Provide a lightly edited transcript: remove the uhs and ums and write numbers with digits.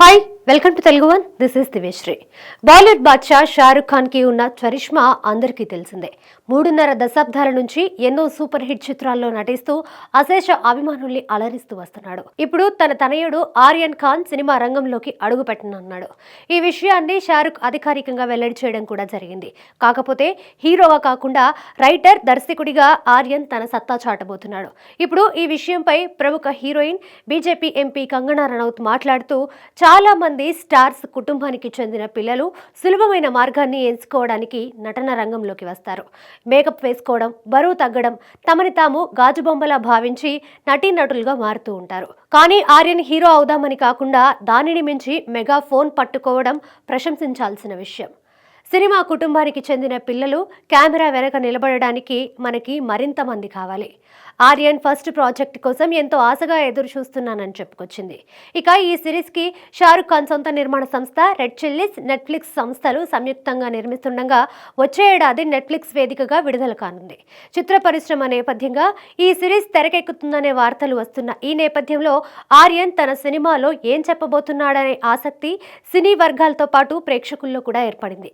Hi welcome to Telugu one. This is Diveshri. Bollywood Badshah Shahrukh Khan కి ఉన్న charisma అందరికీ తెలిసిందే. 3.5 దశాబ్దాల నుంచి ఎన్నో సూపర్ హిట్ చిత్రాల్లో నటిస్తూ అశేష అభిమానుల్ని అలరిస్తూ వస్తున్నాడు. ఇప్పుడు తన తనయుడు ఆర్యన్ ఖాన్ సినిమా రంగంలోకి అడుగు పెట్టనున్నాడు. ఈ విషయాన్ని షారుఖ్ అధికారికంగా వెల్లడి చేయడం కూడా జరిగింది. కాకపోతే హీరోగా కాకుండా రైటర్, దర్శకుడిగా ఆర్యన్ తన సత్తా చాటబోతున్నాడు. ఇప్పుడు ఈ విషయంపై ప్రముఖ heroine, BJP MP Kangana Ranaut మాట్లాడుతూ చాలా మంది స్టార్స్ కుటుంబానికి చెందిన పిల్లలు సులభమైన మార్గాన్ని ఎంచుకోవడానికి నటన రంగంలోకి వస్తారు. మేకప్ వేసుకోవడం, బరువు తగ్గడం, తమని తాము గాజుబొమ్మలా భావించి నటీనటులుగా మారుతూ ఉంటారు. కానీ ఆర్యన్ హీరో అవుదామని కాకుండా దానిని మించి మెగా ఫోన్ పట్టుకోవడం ప్రశంసించాల్సిన విషయం. సినిమా కుటుంబానికి చెందిన పిల్లలు కెమెరా వెనక నిలబడడానికి మనకి మరింత మంది కావాలి. ఆర్యన్ ఫస్ట్ ప్రాజెక్ట్ కోసం ఎంతో ఆశగా ఎదురు చూస్తున్నానని చెప్పుకొచ్చింది. ఇక ఈ సిరీస్ కి షారుఖ్ ఖాన్ సొంత నిర్మాణ సంస్థ రెడ్ చిల్లీస్, నెట్ఫ్లిక్స్ సంస్థలు సంయుక్తంగా నిర్మిస్తుండగా వచ్చే ఏడాది నెట్ఫ్లిక్స్ వేదికగా విడుదల కానుంది. చిత్ర పరిశ్రమ నేపథ్యంగా ఈ సిరీస్ తెరకెక్కుతుందనే వార్తలు వస్తున్న ఈ నేపథ్యంలో ఆర్యన్ తన సినిమాలో ఏం చెప్పబోతున్నాడనే ఆసక్తి సినీ వర్గాలతో పాటు ప్రేక్షకుల్లో కూడా ఏర్పడింది.